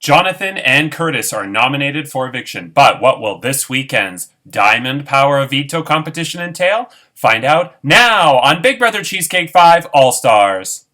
Jonathan and Curtis are nominated for eviction, but what will this weekend's Diamond Power of Veto competition entail? Find out now on Big Brother Cheesecake 5 All-Stars.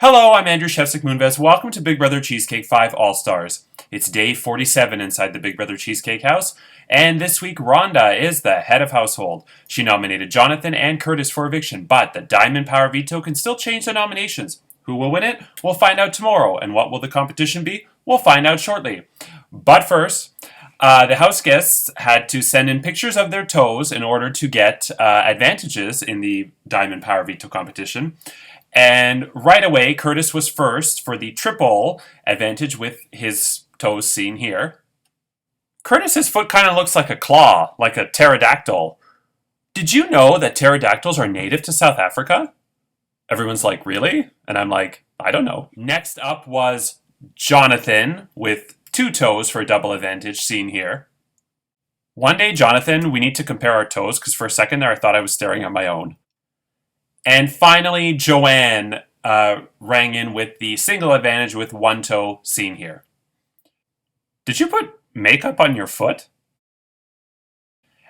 Hello, I'm Andrew Shevsik-Moonves. Welcome to Big Brother Cheesecake 5 All-Stars. It's day 47 inside the Big Brother Cheesecake house, and this week Rhonda is the head of household. She nominated Jonathan and Curtis for eviction, but the Diamond Power Veto can still change the nominations. Who will win it? We'll find out tomorrow, and what will the competition be? We'll find out shortly. But first, the house guests had to send in pictures of their toes in order to get advantages in the Diamond Power Veto competition. And right away, Curtis was first for the triple advantage with his toes seen here. Curtis's foot kind of looks like a claw, like a pterodactyl. Did you know that pterodactyls are native to South Africa? Everyone's like, really? And I'm like, I don't know. Next up was Jonathan with two toes for a double advantage seen here. One day, Jonathan, we need to compare our toes because for a second there I thought I was staring at my own. And finally, Joanne rang in with the single advantage with one toe seen here. Did you put makeup on your foot?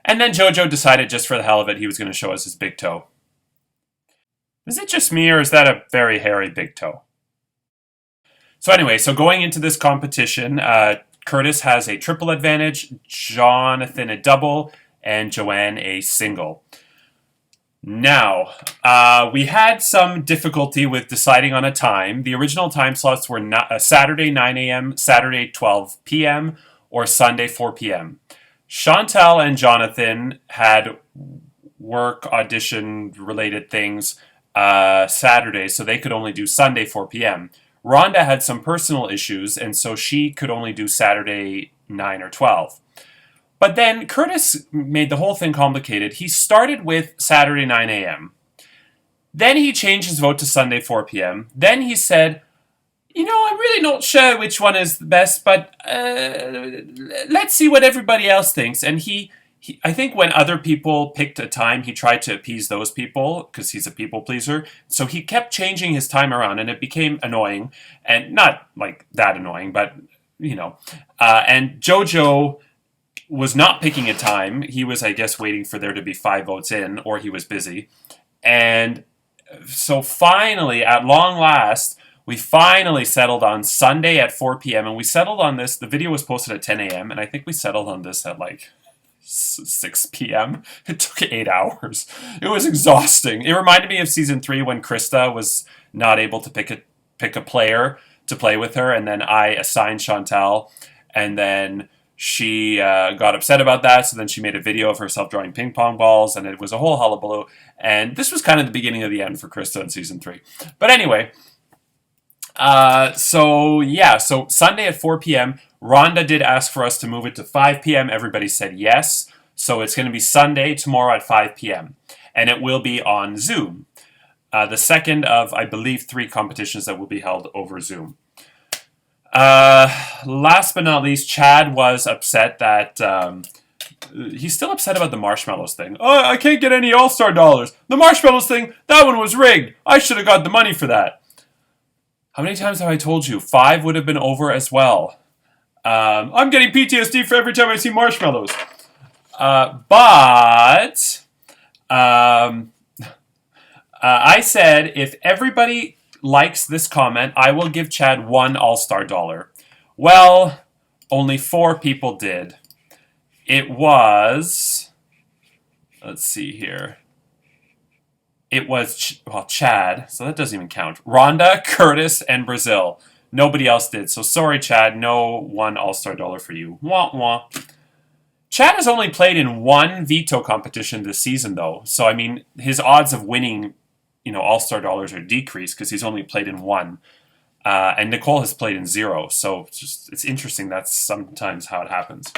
And then Jojo decided just for the hell of it he was going to show us his big toe. Is it just me or is that a very hairy big toe? So anyway, going into this competition, Curtis has a triple advantage, Jonathan a double, and Joanne a single. Now, we had some difficulty with deciding on a time. The original time slots were Saturday 9 a.m., Saturday 12 p.m., or Sunday 4 p.m. Chantal and Jonathan had work audition-related things Saturday, so they could only do Sunday 4 p.m. Rhonda had some personal issues, and so she could only do Saturday 9 or 12. But then Curtis made the whole thing complicated. He started with Saturday 9 a.m. Then he changed his vote to Sunday 4 p.m. Then he said, I'm really not sure which one is the best, but let's see what everybody else thinks. And he I think when other people picked a time, he tried to appease those people because he's a people pleaser. So he kept changing his time around and it became annoying. And not like that annoying, but, and Jojo was not picking a time. He was, I guess, waiting for there to be 5 votes in, or he was busy. And so finally, at long last, we finally settled on Sunday at 4 p.m. And we settled on this. The video was posted at 10 a.m. And I think we settled on this at 6 p.m. It took 8 hours. It was exhausting. It reminded me of season 3 when Krista was not able to pick a player to play with her. And then I assigned Chantal. And then she got upset about that, so then she made a video of herself drawing ping pong balls, and it was a whole hullabaloo. And this was kind of the beginning of the end for Krista in season 3. But anyway, so Sunday at 4 p.m., Rhonda did ask for us to move it to 5 p.m. Everybody said yes. So it's going to be Sunday tomorrow at 5 p.m. And it will be on Zoom. The second of, I believe, 3 competitions that will be held over Zoom. Last but not least, Chad was upset that he's still upset about the marshmallows thing. Oh, I can't get any All-Star dollars. The marshmallows thing, that one was rigged. I should have got the money for that. How many times have I told you? 5 would have been over as well. I'm getting PTSD for every time I see marshmallows. But I said if everybody likes this comment, I will give Chad 1 All-Star dollar. Well, only 4 people did. It was, let's see here. It was, Chad, so that doesn't even count. Rhonda, Curtis, and Brazil. Nobody else did, so sorry, Chad, no 1 All-Star dollar for you. Wah, wah. Chad has only played in 1 veto competition this season, though. So, I mean, his odds of winning, All-Star dollars are decreased because he's only played in one. And Nicole has played in 0. So it's interesting. That's sometimes how it happens.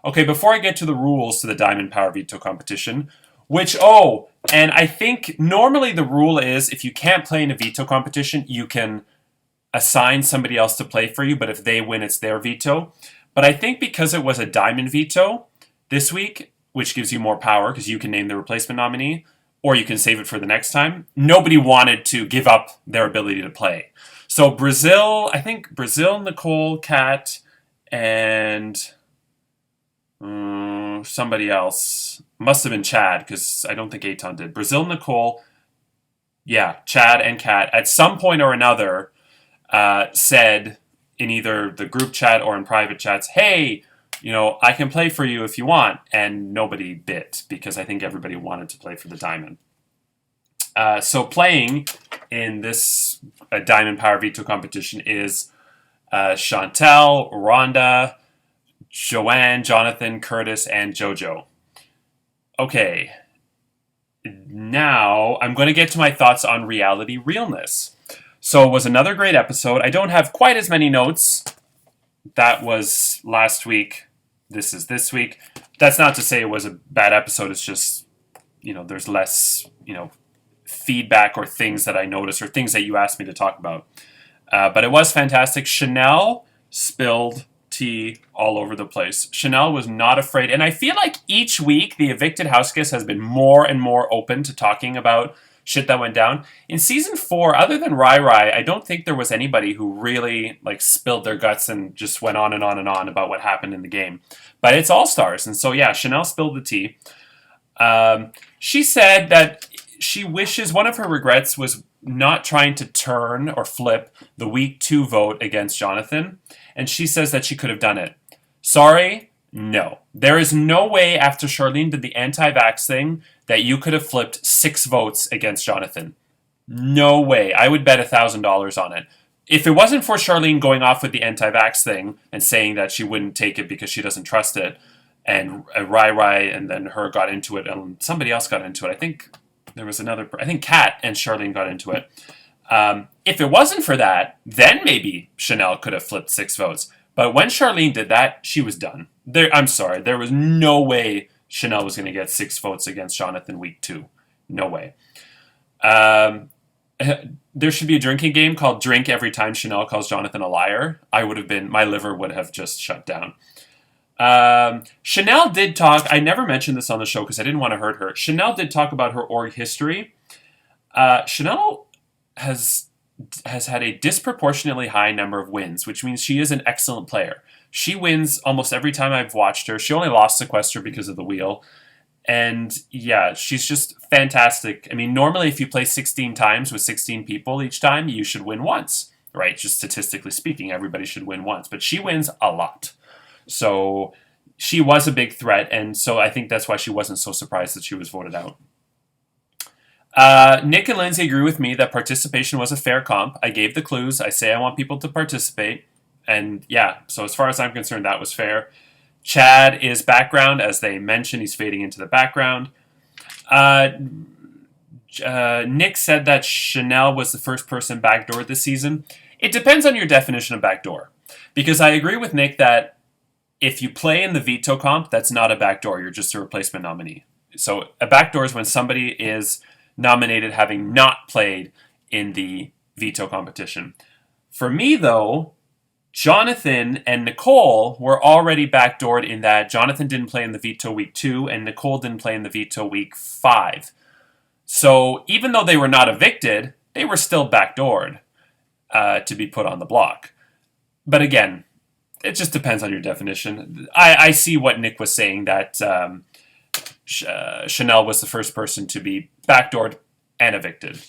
Okay, before I get to the rules to the Diamond Power Veto competition, and I think normally the rule is if you can't play in a veto competition, you can assign somebody else to play for you, but if they win, it's their veto. But I think because it was a Diamond Veto this week, which gives you more power because you can name the replacement nominee, or you can save it for the next time, nobody wanted to give up their ability to play. So Brazil, Nicole, Kat, and somebody else. Must have been Chad, because I don't think Aton did. Brazil, Nicole, Chad and Kat, at some point or another, said in either the group chat or in private chats, hey, I can play for you if you want. And nobody bit, because I think everybody wanted to play for the Diamond. So playing in this Diamond Power Veto competition is Chantel, Rhonda, Joanne, Jonathan, Curtis, and Jojo. Okay. Now, I'm going to get to my thoughts on reality realness. So it was another great episode. I don't have quite as many notes. That was last week. This is this week. That's not to say it was a bad episode. It's just, there's less, feedback or things that I noticed or things that you asked me to talk about. But it was fantastic. Chanel spilled tea all over the place. Chanel was not afraid. And I feel like each week the evicted house guest has been more and more open to talking about shit that went down. In season 4, other than Rai Rai, I don't think there was anybody who really spilled their guts and just went on and on and on about what happened in the game. But it's All Stars. And so, Chanel spilled the tea. She said that she wishes one of her regrets was not trying to turn or flip the week 2 vote against Jonathan. And she says that she could have done it. Sorry, no. There is no way after Charlene did the anti-vax thing that you could have flipped 6 votes against Jonathan. No way. I would bet $1,000 on it. If it wasn't for Charlene going off with the anti-vax thing and saying that she wouldn't take it because she doesn't trust it, and Rai and then her got into it, and somebody else got into it. I think Kat and Charlene got into it. If it wasn't for that, then maybe Chanel could have flipped 6 votes. But when Charlene did that, she was done. I'm sorry. There was no way Chanel was going to get 6 votes against Jonathan week 2. No way. There should be a drinking game called Drink Every Time Chanel Calls Jonathan a Liar. My liver would have just shut down. Chanel did talk, I never mentioned this on the show because I didn't want to hurt her. Chanel did talk about her org history. Chanel has had a disproportionately high number of wins, which means she is an excellent player. She wins almost every time I've watched her. She only lost Sequester because of the wheel. And she's just fantastic. I mean, normally if you play 16 times with 16 people each time, you should win once, right? Just statistically speaking, everybody should win once. But she wins a lot. So she was a big threat, and so I think that's why she wasn't so surprised that she was voted out. Nick and Lindsay agree with me that participation was a fair comp. I gave the clues. I say I want people to participate. And so as far as I'm concerned, that was fair. Chad is background. As they mentioned, he's fading into the background. Nick said that Chanel was the first person backdoored this season. It depends on your definition of backdoor. Because I agree with Nick that if you play in the veto comp, that's not a backdoor. You're just a replacement nominee. So a backdoor is when somebody is nominated having not played in the veto competition. For me, though, Jonathan and Nicole were already backdoored in that Jonathan didn't play in the veto week 2 and Nicole didn't play in the veto week 5. So even though they were not evicted, they were still backdoored to be put on the block. But again, it just depends on your definition. I see what Nick was saying, that Chanel was the first person to be backdoored and evicted.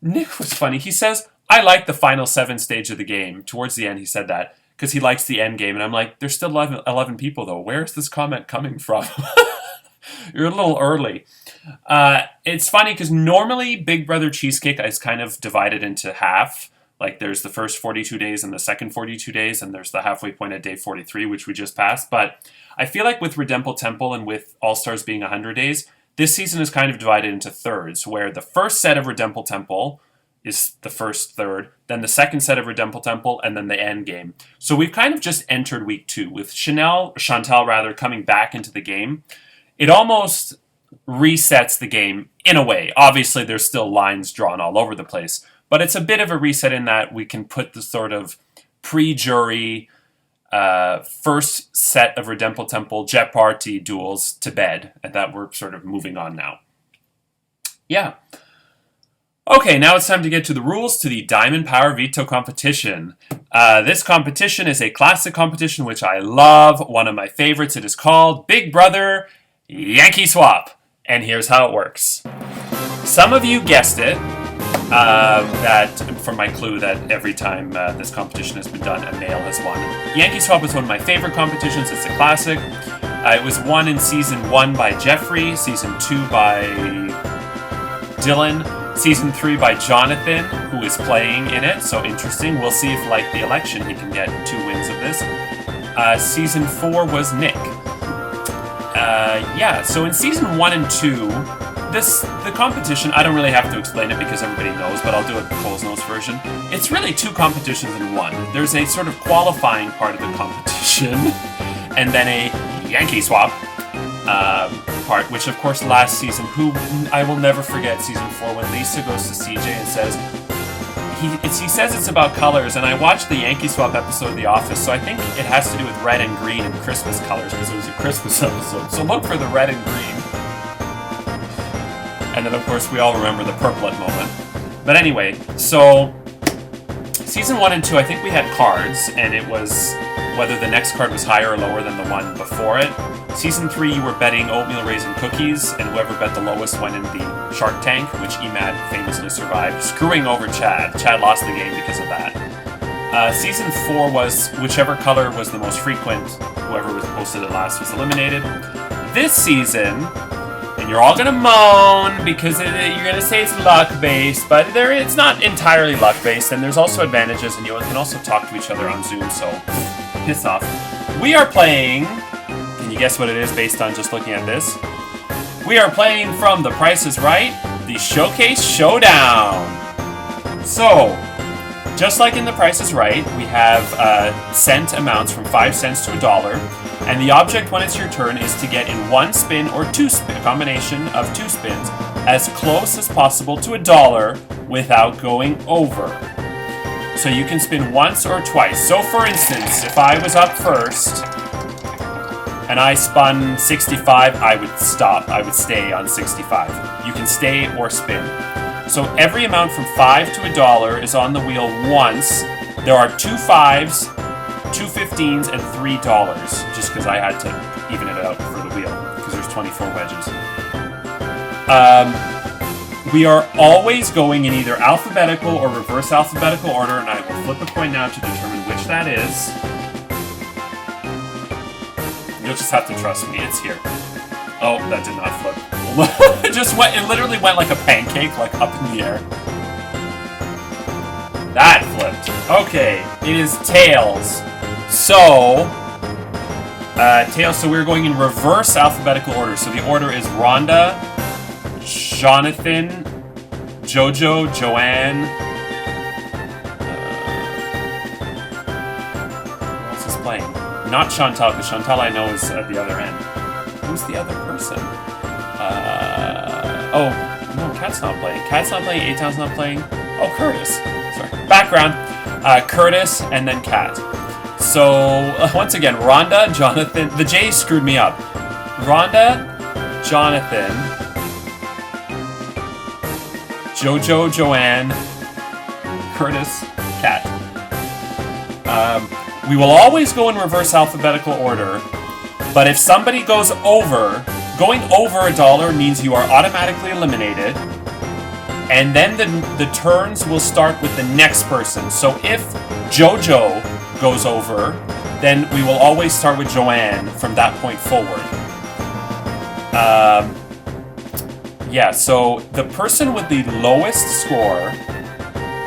Nick was funny. He says, I like the final 7 stage of the game. Towards the end, he said that because he likes the end game. And I'm like, there's still 11 people, though. Where's this comment coming from? You're a little early. It's funny because normally Big Brother Cheesecake is kind of divided into half. Like there's the first 42 days and the second 42 days, and there's the halfway point at day 43, which we just passed. But I feel like with Redemple Temple and with All Stars being 100 days, This season is kind of divided into thirds, where the first set of Redemple Temple is the first third, then the second set of Redemple Temple, and then the end game. So we've kind of just entered week 2, with Chantal coming back into the game. It almost resets the game in a way. Obviously, there's still lines drawn all over the place, but it's a bit of a reset in that we can put the sort of pre-jury first set of Redemple Temple Jet Party duels to bed, and that we're sort of moving on now. Yeah. Okay, now it's time to get to the rules to the Diamond Power Veto competition. This competition is a classic competition which I love. One of my favorites. It is called Big Brother Yankee Swap. And here's how it works. Some of you guessed it, that from my clue that every time this competition has been done, a male has won. Yankee Swap is one of my favorite competitions. It's a classic. It was won in Season 1 by Jeffrey, Season 2 by Dylan, Season 3 by Jonathan, who is playing in it, so interesting. We'll see if, like the election, he can get 2 wins of this. Season 4 was Nick. So in Season 1 and 2, the competition, I don't really have to explain it because everybody knows, but I'll do a Cole's Notes version. It's really 2 competitions in one. There's a sort of qualifying part of the competition, and then a Yankee Swap part, which of course last season, I will never forget Season 4 when Lisa goes to CJ and says, he says it's about colors, and I watched the Yankee Swap episode of The Office, so I think it has to do with red and green and Christmas colors, because it was a Christmas episode. So look for the red and green. And then, of course, we all remember the purplet moment. But anyway, so Season 1 and 2, I think we had cards, and it was whether the next card was higher or lower than the one before it. Season 3, you were betting oatmeal raisin cookies, and whoever bet the lowest went in the Shark Tank, which Emad famously survived, screwing over Chad. Chad lost the game because of that. Season 4 was whichever color was the most frequent, whoever was posted it last was eliminated. This season, and you're all gonna moan because you're gonna say it's luck-based, but it's not entirely luck-based, and there's also advantages, and you can also talk to each other on Zoom, so piss off. We are playing... Can you guess what it is based on just looking at this? We are playing from The Price is Right, the Showcase Showdown. So, just like in The Price is Right, we have cent amounts from 5 cents to $1, and the object when it's your turn is to get in 1 spin or 2 spin, a combination of 2 spins, as close as possible to $1 without going over. So you can spin once or twice. So for instance, if I was up first, and I spun 65, I would stop. I would stay on 65. You can stay or spin. So every amount from 5 to $1 is on the wheel once. There are 2 5s, 2 15s, and $3, just because I had to even it out for the wheel, because there's 24 wedges. We are always going in either alphabetical or reverse alphabetical order, and I will flip a coin now to determine which that is. You'll just have to trust me, it's here. Oh, that did not flip. It literally went like a pancake, like up in the air. That flipped. Okay, it is tails. So, so we're going in reverse alphabetical order. So the order is Rhonda, Jonathan, Jojo, Joanne. Who else is playing? Not Chantal, because Chantal I know is at the other end. Who's the other person? Oh, no, Kat's not playing. Kat's not playing, A-Town's not playing. Oh, Curtis. Sorry. Background. Curtis, and then Kat. So, once again, Rhonda, Jonathan... The J screwed me up. Rhonda, Jonathan, Jojo, Joanne, Curtis, Kat. We will always go in reverse alphabetical order, but if somebody goes over, going over $1 means you are automatically eliminated, and then the turns will start with the next person. So if Jojo goes over, then we will always start with Joanne from that point forward. So the person with the lowest score,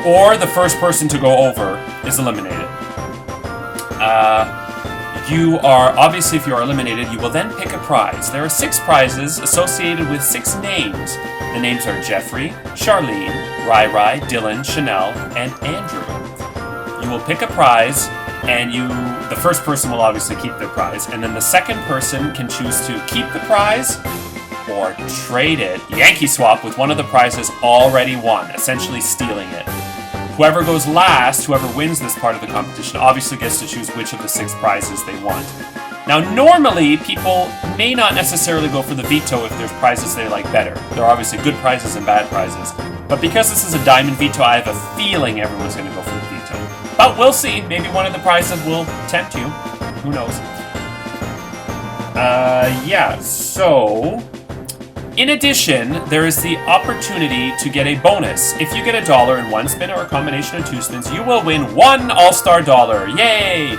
or the first person to go over, is eliminated. You are, obviously if you are eliminated, you will then pick a prize. There are 6 prizes associated with 6 names. The names are Jeffrey, Charlene, Rai Rai, Dylan, Chanel, and Andrew. You will pick a prize, and the first person will obviously keep their prize, and then the second person can choose to keep the prize or trade it, Yankee swap, with one of the prizes already won, essentially stealing it. Whoever goes last, whoever wins this part of the competition, obviously gets to choose which of the 6 prizes they want. Now, normally, people may not necessarily go for the veto if there's prizes they like better. There are obviously good prizes and bad prizes. But because this is a diamond veto, I have a feeling everyone's going to go for the veto. But we'll see. Maybe one of the prizes will tempt you. Who knows? So... in addition, there is the opportunity to get a bonus. If you get $1 in 1 spin or a combination of 2 spins, you will win 1 all-star dollar. Yay!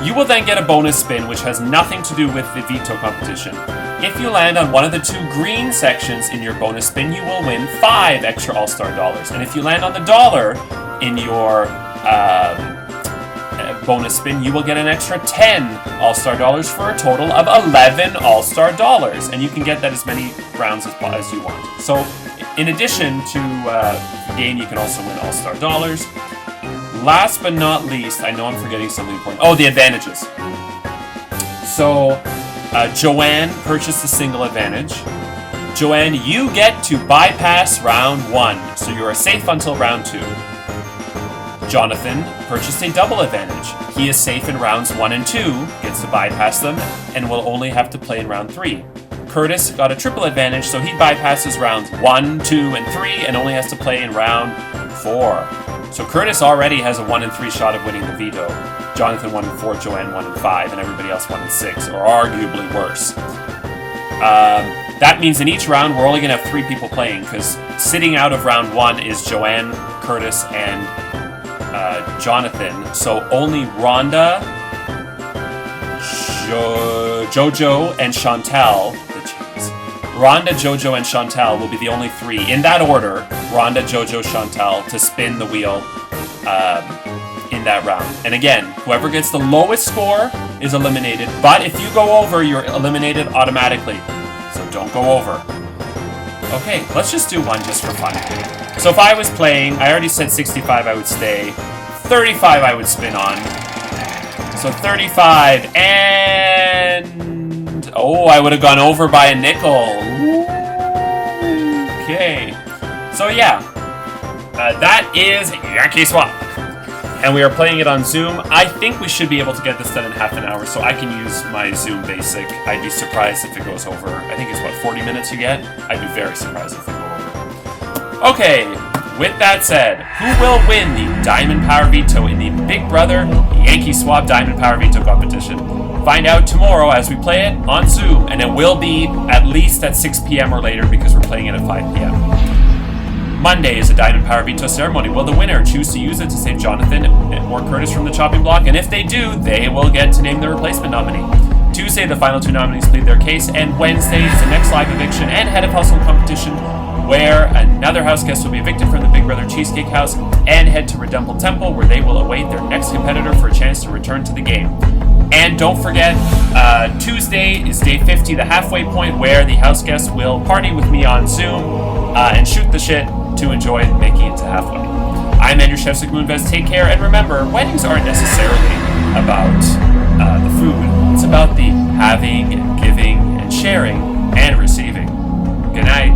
You will then get a bonus spin, which has nothing to do with the veto competition. If you land on one of the 2 green sections in your bonus spin, you will win 5 extra all-star dollars. And if you land on the dollar in your bonus spin, you will get an extra 10 all-star dollars for a total of 11 all-star dollars. And you can get that as many rounds as you want. So, in addition to the game, you can also win all-star dollars. Last but not least, I know I'm forgetting something important. Oh, the advantages. So, Joanne purchased a single advantage. Joanne, you get to bypass round 1, so you are safe until round 2. Jonathan purchased a double advantage. He is safe in rounds 1 and 2, gets to bypass them, and will only have to play in round 3. Curtis got a triple advantage, so he bypasses rounds 1, 2, and 3, and only has to play in round 4. So Curtis already has a 1 in 3 shot of winning the veto. Jonathan 1 in 4, Joanne 1 in 5, and everybody else 1 in 6, or arguably worse. That means in each round, we're only going to have 3 people playing, because sitting out of round 1 is Joanne, Curtis, and Jonathan. So only Rhonda, Jojo, and Chantal, Rhonda, Jojo, and Chantal will be the only 3, in that order, Rhonda, Jojo, Chantal, to spin the wheel in that round. And again, whoever gets the lowest score is eliminated, but if you go over, you're eliminated automatically. So don't go over. Okay, let's just do one just for fun. So if I was playing, I already said 65 I would stay, 35 I would spin on. So 35, and... oh, I would have gone over by a nickel. Okay. So yeah, that is Yankee Swap. And we are playing it on Zoom. I think we should be able to get this done in half an hour, so I can use my Zoom basic. I'd be surprised if it goes over. I think it's, 40 minutes you get? I'd be very surprised if it go over. Okay, with that said, who will win the Diamond Power Veto in the Big Brother Yankee Swap Diamond Power Veto competition? Find out tomorrow as we play it on Zoom, and it will be at least at 6 p.m. or later because we're playing it at 5 p.m. Monday is a Diamond Power Veto ceremony. Will the winner choose to use it to save Jonathan or Curtis from the chopping block? And if they do, they will get to name the replacement nominee. Tuesday, the final 2 nominees plead their case, and Wednesday is the next live eviction and head of household competition, where another house guest will be evicted from the Big Brother Cheesecake house and head to Redemple Temple, where they will await their next competitor for a chance to return to the game. And don't forget, Tuesday is day 50, the halfway point, where the house guests will party with me on Zoom and shoot the shit to enjoy making it to halfway. I'm Andrew Shevsik Moonves. Take care, and remember, weddings aren't necessarily about the food. It's about the having and giving and sharing and receiving. Good night.